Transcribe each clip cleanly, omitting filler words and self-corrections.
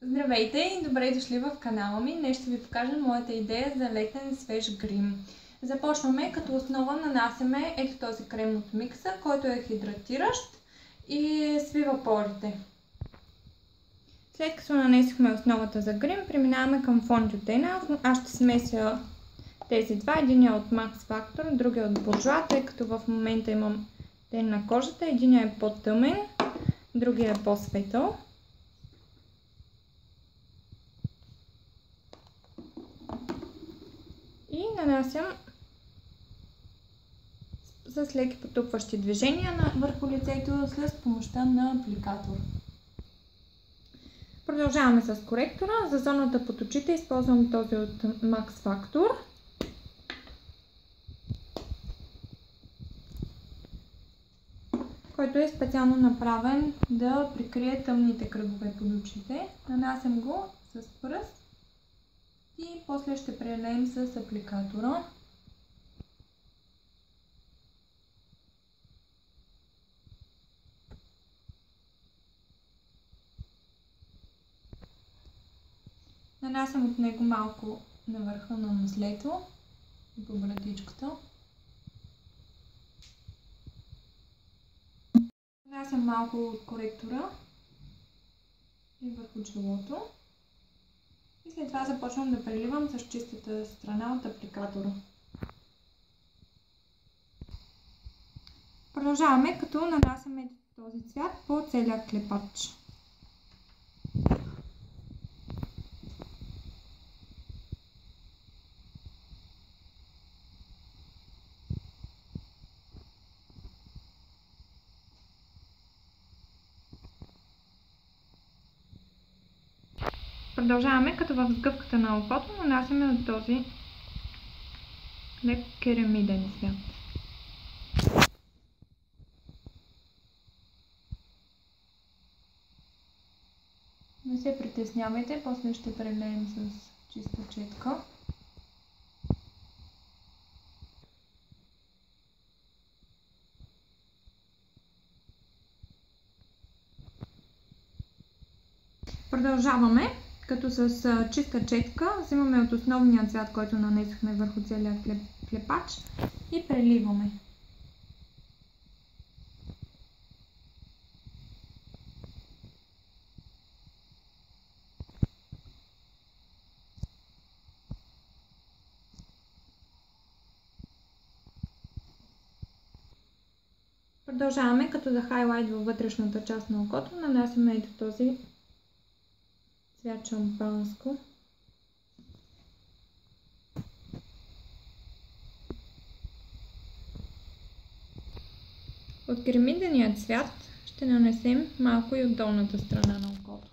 Здравейте и добре дошли в канала ми. Днес ще ви покажа моята идея за летен свеж грим. Започваме, като основа нанасяме ето този крем от микса, който е хидратиращ и свива порите. След като нанесохме основата за грим, преминаваме към фондютена. Аз ще смеся тези два. Единият от Max Factor, другия от Bourjois, тъй като в момента имам тен на кожата. Единият е по-тъмен, другия е по-светъл. И нанасям с леки потупващи движения върху лицето с помощта на апликатор. Продължаваме с коректора. За зоната под очите използвам този от Max Factor. Който е специално направен да прикрие тъмните кръгове под очите. Нанасям го с пръст и после ще прелеем с апликатора. Нанасям от него малко на върха на мъслето и по брадичката. Нанасям малко от коректора и върху челото. И след това започвам да преливам с чистата страна от апликатора. Продължаваме, като нанасяме този цвят по целия клепач. Продължаваме, като в сгъвката на окото нанасяме от този лек керамиден цвят. Не се притеснявайте, после ще прелеем с чиста четка. Продължаваме, като с чиста четка взимаме от основния цвят, който нанесохме върху целия клепач и преливаме. Продължаваме, като за хайлайт във вътрешната част на окото нанасяме ето този цвят шампанско. От керамидения цвят ще нанесем малко и от долната страна на окото.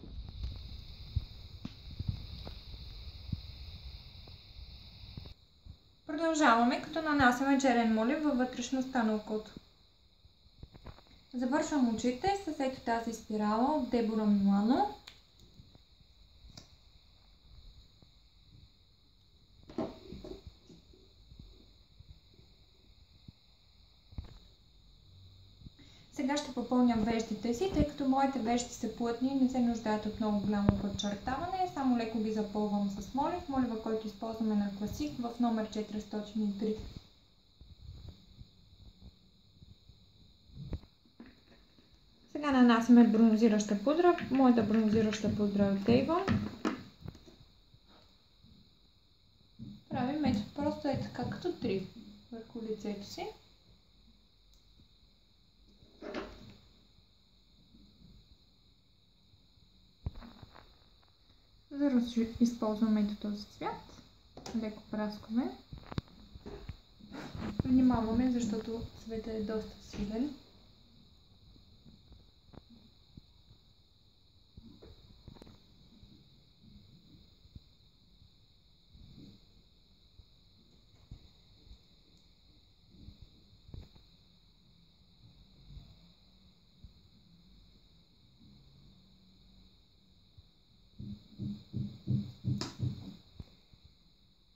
Продължаваме, като нанасяме черен молив във вътрешността на окото. Завършвам очите с ето тази спирала от Дебора Милано. Сега ще попълням веждите си, тъй като моите вежди са плътни и не се нуждаят от много голямо подчертаване. Само леко ги запълвам с молив. Молива, който използваме на Класик в номер 403. Сега нанасяме бронзираща пудра. Моята бронзираща пудра е от Avon. Правим ето просто е така като три върху лицето си. За да използваме ето този цвят. Леко праскове. Внимаваме, защото цветът е доста силен.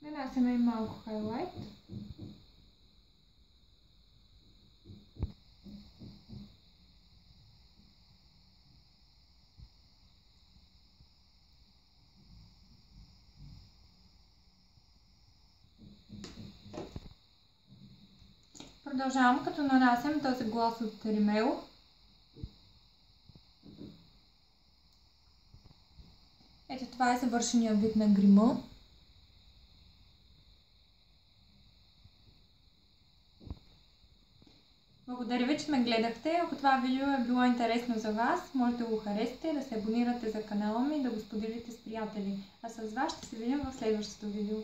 Нанасяме малко хайлайт. Продължавам като нанасям този глас от Римел. Ето това е завършения вид на грима. Благодаря ви, че ме гледахте. Ако това видео е било интересно за вас, можете да го харесате, да се абонирате за канала ми и да го споделите с приятели. А с вас ще се видим в следващото видео.